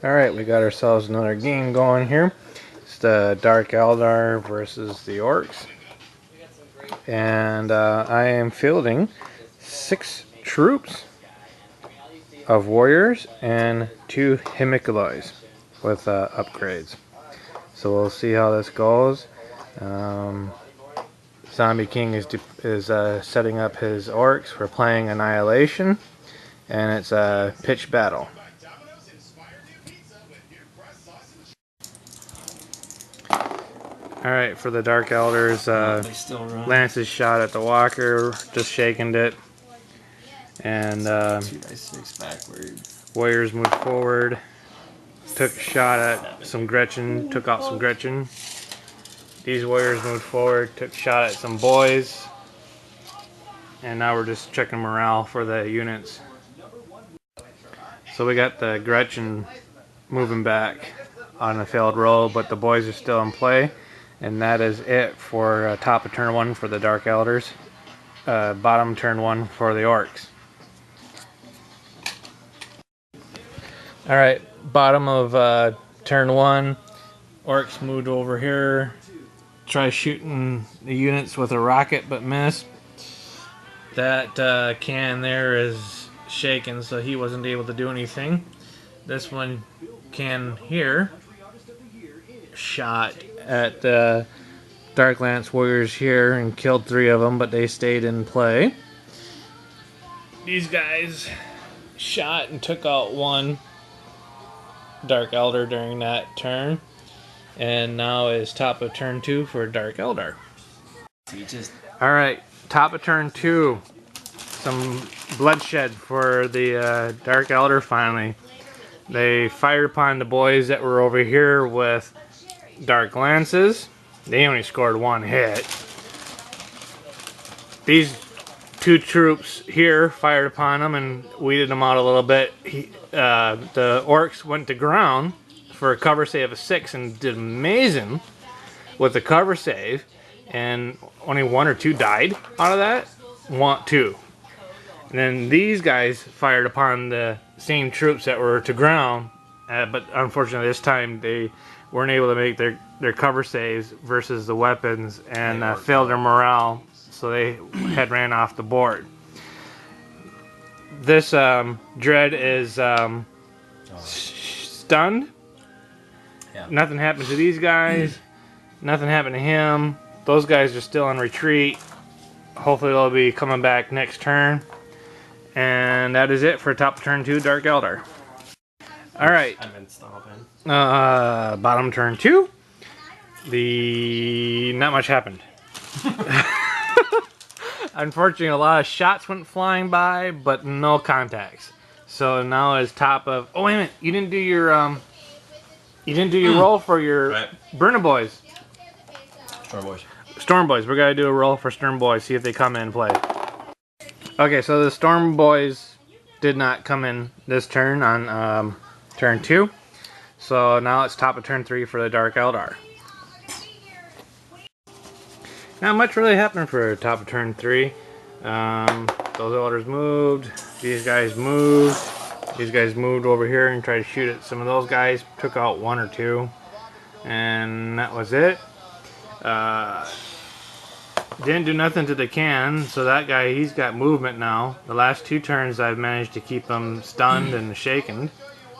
Alright, we got ourselves another game going here. It's the Dark Eldar versus the Orks. And I am fielding 6 troops of warriors and 2 Hemiculoids with upgrades. So we'll see how this goes. Zombie King is setting up his Orks for playing Annihilation. And it's a pitch battle. Alright, for the Dark Eldars, Lance is shot at the walker, just shaking it. And 2d6 backwards. Warriors moved forward, took a shot at some Gretchen, took out some Gretchen. These Warriors moved forward, took a shot at some boys. And now we're just checking morale for the units. So we got the Gretchen moving back on a failed roll, but the boys are still in play. And that is it for top of turn 1 for the Dark Eldars. Bottom turn 1 for the Orks. Alright, bottom of turn 1. Orks moved over here. Try shooting the units with a rocket but missed. That can there is shaken, so he wasn't able to do anything. This one can here shot at the Dark Lance Warriors here and killed 3 of them, but they stayed in play. These guys shot and took out 1 Dark Eldar during that turn, and now is top of turn 2 for Dark Eldar. Alright, top of turn 2. Some bloodshed for the Dark Eldar finally. They fired upon the boys that were over here with Dark Lances. They only scored 1 hit. These 2 troops here fired upon them and weeded them out a little bit. The Orks went to ground for a cover save of 6 and did amazing with the cover save. And only 1 or 2 died out of that. 2. And then these guys fired upon the same troops that were to ground. But unfortunately this time they weren't able to make their cover saves versus the weapons and failed their morale, so they had ran off the board. This Dread is stunned. Yeah. Nothing happened to these guys. Nothing happened to him. Those guys are still in retreat. Hopefully they'll be coming back next turn. And that is it for top of turn 2 Dark Eldar. Alright. I've been stomping. Bottom turn 2. Not much happened. Unfortunately, a lot of shots went flying by, but no contacts. So now is top of. Oh wait a minute! You didn't do your roll for your Burner Boys. Storm Boys. Storm Boys. We're gonna do a roll for Storm Boys. See if they come in and play. Okay, so the Storm Boys did not come in this turn on turn 2. So now it's top of turn 3 for the Dark Eldar. Not much really happened for top of turn 3. Those Eldars moved. These guys moved. These guys moved over here and tried to shoot at some of those guys. Took out 1 or 2. And that was it. Didn't do nothing to the can, so that guy, he's got movement now. The last 2 turns I've managed to keep him stunned and shaken.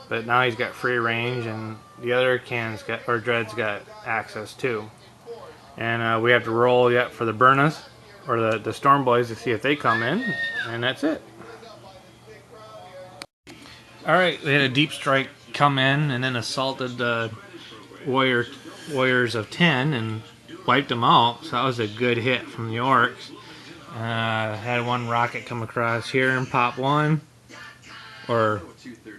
But now he's got free range, and the other Dread's got access too. And we have to roll yet for the Burnas, or the Storm Boys, to see if they come in, and that's it. Alright, they had a deep strike come in, and then assaulted the Warriors of 10, and wiped them out, so that was a good hit from the Orks. Had 1 rocket come across here and pop 1. Or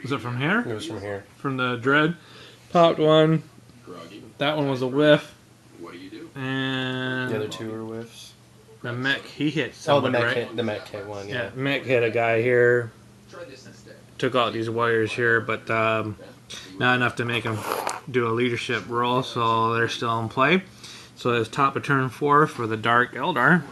was it from here? It was from here. From the Dread. Popped 1. That one was a whiff. And the other 2 were whiffs. The Mech, he hit somebody, the Mech hit 1, yeah. Mech hit a guy here. Took out these Warriors here, but not enough to make him do a leadership role, so they're still in play. So it's top of turn 4 for the Dark Eldar.